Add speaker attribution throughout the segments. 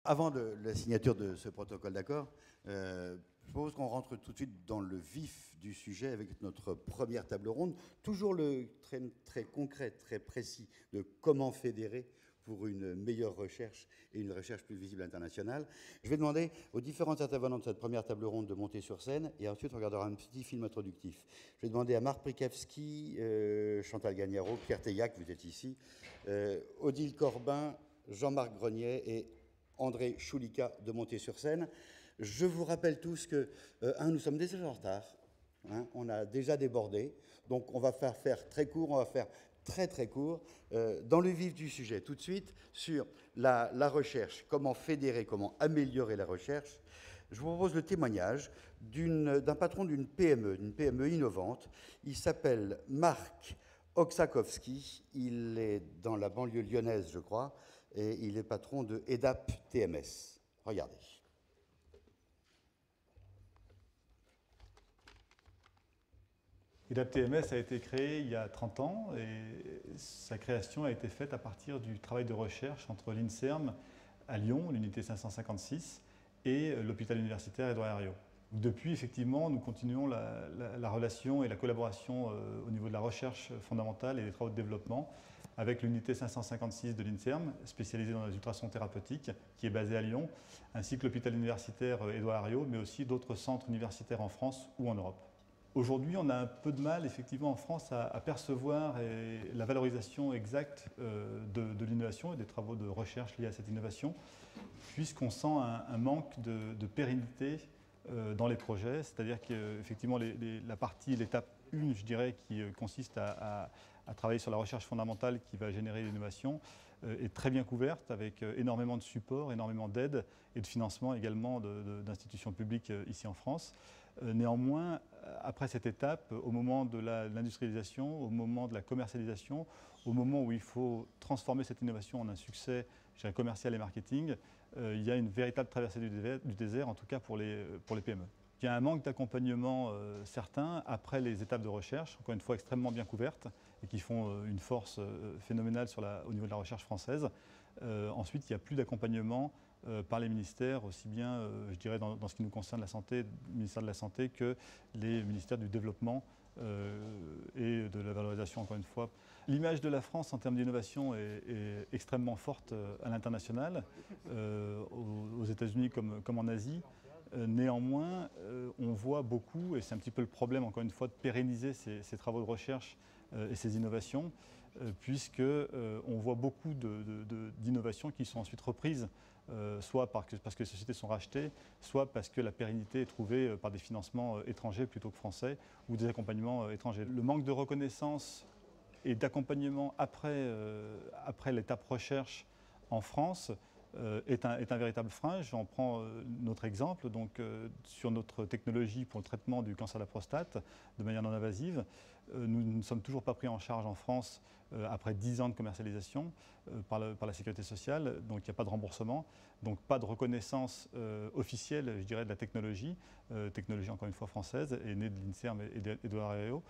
Speaker 1: Avant la signature de ce protocole d'accord, je propose qu'on rentre tout de suite dans le vif du sujet avec notre première table ronde. Toujours le très concret, très précis de comment fédérer pour une meilleure recherche et une recherche plus visible internationale. Je vais demander aux différents intervenants de cette première table ronde de monter sur scène et ensuite on regardera un petit film introductif. Je vais demander à Marc Prikowski, Chantal Gagnaro, Pierre Teillac, vous êtes ici, Odile Corbin, Jean-Marc Grenier et André Choulika de monter sur scène. Je vous rappelle tous que, nous sommes déjà en retard, on a déjà débordé, donc on va faire très court, on va faire très court, dans le vif du sujet, tout de suite, sur la recherche, comment fédérer, comment améliorer la recherche. Je vous propose le témoignage d'un patron d'une PME innovante. Il s'appelle Marc Oksakowski, il est dans la banlieue lyonnaise, je crois, et il est patron de EDAP TMS. Regardez.
Speaker 2: EDAP TMS a été créé il y a 30 ans et sa création a été faite à partir du travail de recherche entre l'INSERM à Lyon, l'unité 556, et l'hôpital universitaire Édouard Herriot. Depuis, effectivement, nous continuons la relation et la collaboration au niveau de la recherche fondamentale et des travaux de développement avec l'unité 556 de l'INSERM, spécialisée dans les ultrasons thérapeutiques, qui est basée à Lyon, ainsi que l'hôpital universitaire Édouard Herriot, mais aussi d'autres centres universitaires en France ou en Europe. Aujourd'hui, on a un peu de mal, effectivement, en France, à percevoir la valorisation exacte de l'innovation et des travaux de recherche liés à cette innovation, puisqu'on sent un manque de pérennité dans les projets, c'est-à-dire qu'effectivement, l'étape 1, je dirais, qui consiste à travailler sur la recherche fondamentale qui va générer l'innovation, est très bien couverte, avec énormément de support, énormément d'aide et de financement également d'institutions publiques ici en France. Néanmoins, après cette étape, au moment de l'industrialisation, au moment de la commercialisation, au moment où il faut transformer cette innovation en un succès, je dirais, commercial et marketing, il y a une véritable traversée du désert, en tout cas pour les PME. Il y a un manque d'accompagnement certain après les étapes de recherche, encore une fois extrêmement bien couvertes et qui font une force phénoménale au niveau de la recherche française. Ensuite, il n'y a plus d'accompagnement par les ministères, aussi bien, je dirais, dans ce qui nous concerne la santé, le ministère de la Santé, que les ministères du Développement et de la valorisation, encore une fois. L'image de la France en termes d'innovation est extrêmement forte à l'international, aux États-Unis comme en Asie. Néanmoins, on voit beaucoup, et c'est un petit peu le problème, encore une fois, de pérenniser ces travaux de recherche et ces innovations, puisqu'on voit beaucoup d'innovations qui sont ensuite reprises, soit parce que les sociétés sont rachetées, soit parce que la pérennité est trouvée par des financements étrangers plutôt que français, ou des accompagnements étrangers. Le manque de reconnaissance et d'accompagnement après l'étape recherche en France est un véritable frein. J'en prends notre exemple, donc, sur notre technologie pour le traitement du cancer de la prostate de manière non invasive. Nous ne sommes toujours pas pris en charge en France après 10 ans de commercialisation par la sécurité sociale, donc il n'y a pas de remboursement, donc pas de reconnaissance officielle, je dirais, de la technologie, technologie encore une fois française, et née de l'INSERM et d'Édouard Herriot.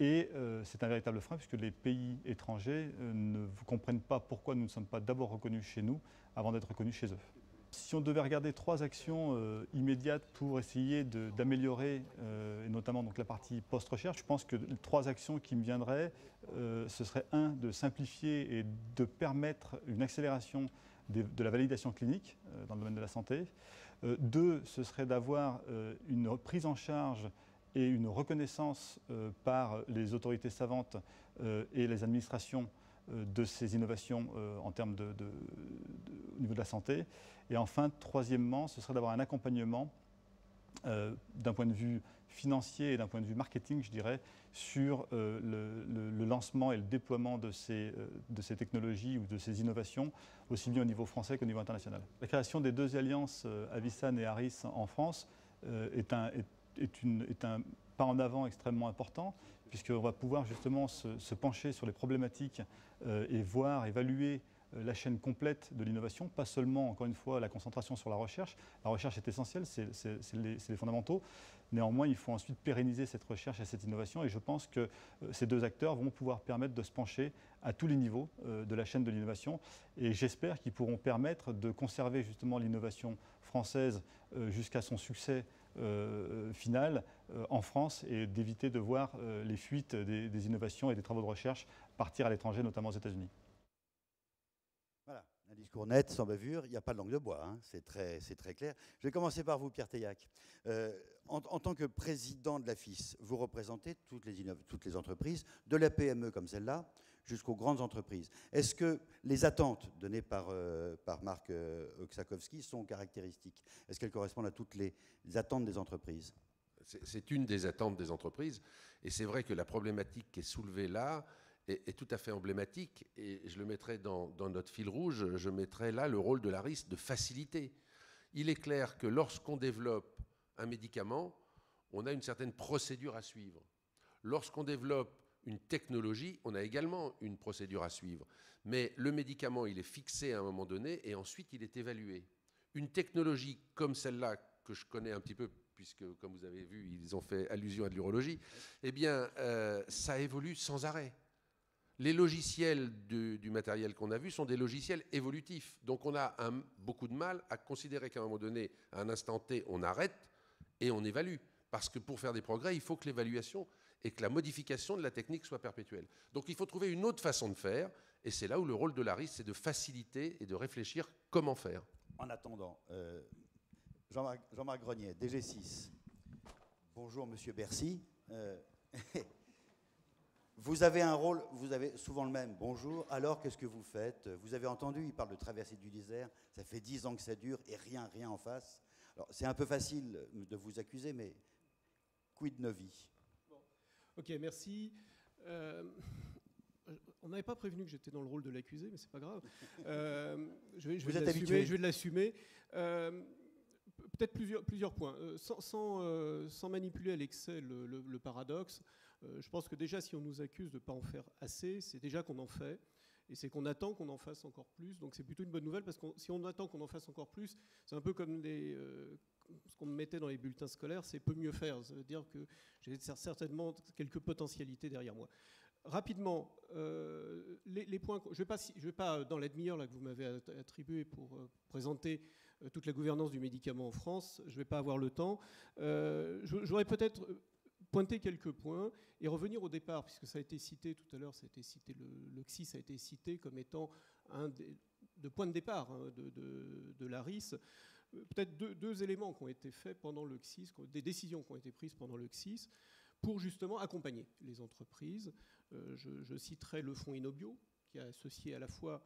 Speaker 2: Et c'est un véritable frein puisque les pays étrangers ne comprennent pas pourquoi nous ne sommes pas d'abord reconnus chez nous avant d'être reconnus chez eux. Si on devait regarder 3 actions immédiates pour essayer d'améliorer, et notamment donc, la partie post-recherche, je pense que les 3 actions qui me viendraient, ce serait 1, de simplifier et de permettre une accélération de la validation clinique dans le domaine de la santé. 2, ce serait d'avoir une prise en charge et une reconnaissance par les autorités savantes et les administrations de ces innovations en termes au niveau de la santé. Et enfin, troisièmement, ce serait d'avoir un accompagnement d'un point de vue financier et d'un point de vue marketing, je dirais, sur le lancement et le déploiement de ces technologies ou de ces innovations, aussi bien au niveau français qu'au niveau international. La création des 2 alliances Avisan et Harris en France est un pas en avant extrêmement important, puisqu'on va pouvoir justement se pencher sur les problématiques et voir, évaluer la chaîne complète de l'innovation, pas seulement, encore une fois, la concentration sur la recherche. La recherche est essentielle, c'est les fondamentaux. Néanmoins, il faut ensuite pérenniser cette recherche et cette innovation, et je pense que ces deux acteurs vont pouvoir permettre de se pencher à tous les niveaux de la chaîne de l'innovation, et j'espère qu'ils pourront permettre de conserver justement l'innovation française jusqu'à son succès final en France, et d'éviter de voir les fuites des innovations et des travaux de recherche partir à l'étranger, notamment aux États-Unis.
Speaker 1: Voilà, un discours net, sans bavure, il n'y a pas de langue de bois, hein. C'est très clair. Je vais commencer par vous, Pierre Teillac. En tant que président de la FIS, vous représentez toutes les entreprises, de la PME comme celle-là, jusqu'aux grandes entreprises. Est-ce que les attentes données par Marc Oksakowski sont caractéristiques? Est-ce qu'elles correspondent à toutes les attentes des entreprises?
Speaker 3: C'est une des attentes des entreprises, et c'est vrai que la problématique qui est soulevée là est tout à fait emblématique, et je le mettrai dans notre fil rouge, je mettrai là le rôle de l'ARIS de faciliter. Il est clair que lorsqu'on développe un médicament, on a une certaine procédure à suivre. Lorsqu'on développe une technologie, on a également une procédure à suivre. Mais le médicament, il est fixé à un moment donné et ensuite il est évalué. Une technologie comme celle-là, que je connais un petit peu, puisque, comme vous avez vu, ils ont fait allusion à de l'urologie, eh bien, ça évolue sans arrêt. Les logiciels du matériel qu'on a vu sont des logiciels évolutifs. Donc on a beaucoup de mal à considérer qu'à un moment donné, à un instant T, on arrête et on évalue. Parce que pour faire des progrès, il faut que l'évaluation et que la modification de la technique soit perpétuelle. Donc il faut trouver une autre façon de faire, et c'est là où le rôle de l'ARIS, c'est de faciliter et de réfléchir comment faire.
Speaker 1: En attendant, Jean-Marc Grenier, DG6. Bonjour, Monsieur Bercy. Vous avez un rôle, vous avez souvent le même. Bonjour, alors qu'est-ce que vous faites? Vous avez entendu, il parle de traversée du désert. Ça fait 10 ans que ça dure et rien en face. Alors, c'est un peu facile de vous accuser, mais quid novi?
Speaker 4: Bon. Ok, merci. On n'avait pas prévenu que j'étais dans le rôle de l'accusé, mais c'est pas grave. Je vais de l'assumer. Peut-être plusieurs points. Sans manipuler à l'excès le paradoxe, je pense que déjà, si on nous accuse de ne pas en faire assez, c'est déjà qu'on en fait. Et c'est qu'on attend qu'on en fasse encore plus. Donc c'est plutôt une bonne nouvelle, parce que si on attend qu'on en fasse encore plus, c'est un peu comme ce qu'on me mettait dans les bulletins scolaires, c'est peut mieux faire. Ça veut dire que j'ai certainement quelques potentialités derrière moi. Rapidement, les points. Je vais pas dans la demi-heure que vous m'avez attribuée pour présenter toute la gouvernance du médicament en France. Je ne vais pas avoir le temps. J'aurais peut-être pointer quelques points et revenir au départ, puisque ça a été cité tout à l'heure, le CSIS a été cité comme étant un des points de départ de l'ARIS. Peut-être deux éléments qui ont été faits pendant le CSIS, des décisions qui ont été prises pendant le CSIS pour justement accompagner les entreprises. Je citerai le fonds Innobio, qui a associé à la fois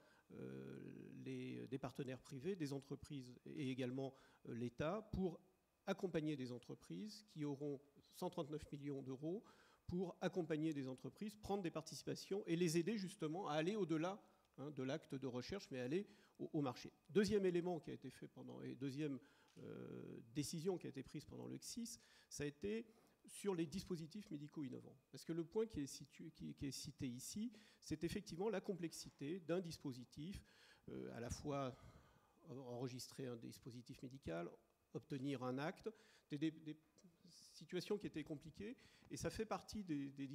Speaker 4: des partenaires privés, des entreprises et également l'État, pour accompagner des entreprises qui auront 139 millions d'euros pour accompagner des entreprises, prendre des participations et les aider justement à aller au-delà de l'acte de recherche, mais aller au marché. Deuxième élément qui a été fait deuxième décision qui a été prise pendant le CSIS, ça a été sur les dispositifs médicaux innovants. Parce que le point qui est cité ici, c'est effectivement la complexité d'un dispositif, à la fois enregistrer un dispositif médical, obtenir un acte, des situations qui étaient compliquées, et ça fait partie des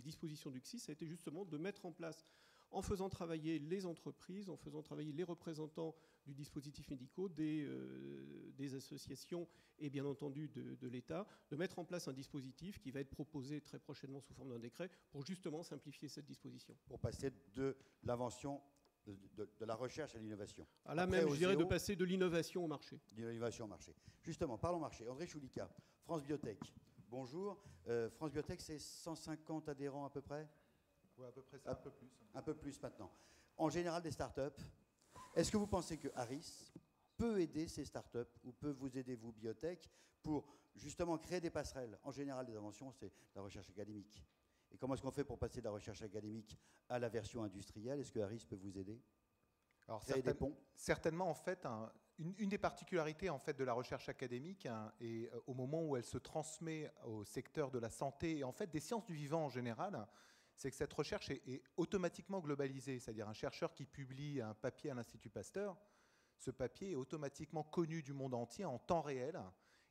Speaker 4: dispositions du CSIS, ça a été justement de mettre en place, en faisant travailler les entreprises, en faisant travailler les représentants du dispositif médical, des associations et bien entendu de l'État, de mettre en place un dispositif qui va être proposé très prochainement sous forme d'un décret pour justement simplifier cette disposition.
Speaker 1: Pour passer de l'invention de la recherche à l'innovation.
Speaker 4: Là même, je dirais de passer de l'innovation au marché.
Speaker 1: De l'innovation au marché. Justement, parlons marché. André Choulika, France Biotech. Bonjour. France Biotech, c'est 150 adhérents à peu près?
Speaker 5: Oui, à peu près, c'est un peu plus.
Speaker 1: Un peu plus maintenant. En général, des startups. Est-ce que vous pensez que ARIS peut aider ces startups ou peut vous aider, vous, biotech, pour justement créer des passerelles? En général, les inventions, c'est la recherche académique. Et comment est-ce qu'on fait pour passer de la recherche académique à la version industrielle? Est-ce que ARIS peut vous aider?
Speaker 5: Alors,
Speaker 1: des ponts?
Speaker 5: Certainement, en fait, une des particularités en fait, de la recherche académique, et au moment où elle se transmet au secteur de la santé et en fait des sciences du vivant en général, c'est que cette recherche est automatiquement globalisée. C'est-à-dire un chercheur qui publie un papier à l'Institut Pasteur, ce papier est automatiquement connu du monde entier en temps réel.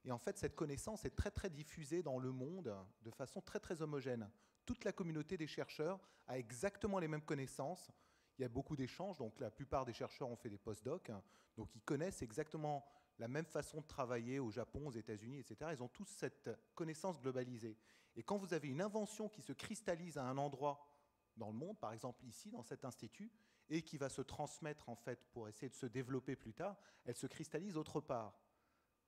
Speaker 5: Et en fait, cette connaissance est très, très diffusée dans le monde de façon très, très homogène. Toute la communauté des chercheurs a exactement les mêmes connaissances. Il y a beaucoup d'échanges, donc la plupart des chercheurs ont fait des post-docs, donc ils connaissent exactement la même façon de travailler au Japon, aux États-Unis, etc. Ils ont tous cette connaissance globalisée. Et quand vous avez une invention qui se cristallise à un endroit dans le monde, par exemple ici, dans cet institut, et qui va se transmettre en fait pour essayer de se développer plus tard, elle se cristallise autre part,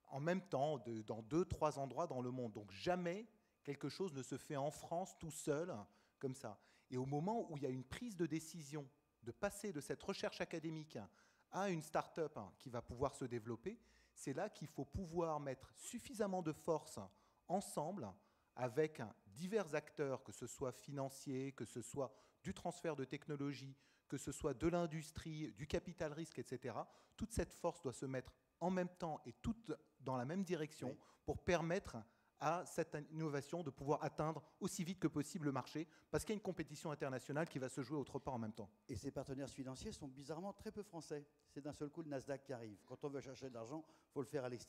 Speaker 5: en même temps, dans 2-3 endroits dans le monde. Donc jamais quelque chose ne se fait en France tout seul, comme ça. Et au moment où il y a une prise de décision de passer de cette recherche académique à une start-up qui va pouvoir se développer, c'est là qu'il faut pouvoir mettre suffisamment de force ensemble avec divers acteurs, que ce soit financiers, que ce soit du transfert de technologie, que ce soit de l'industrie, du capital risque, etc. Toute cette force doit se mettre en même temps et toute dans la même direction pour permettre à cette innovation de pouvoir atteindre aussi vite que possible le marché, parce qu'il y a une compétition internationale qui va se jouer autre part en même temps.
Speaker 1: Et ces partenaires financiers sont bizarrement très peu français. C'est d'un seul coup le Nasdaq qui arrive. Quand on veut chercher de l'argent, il faut le faire à l'extérieur.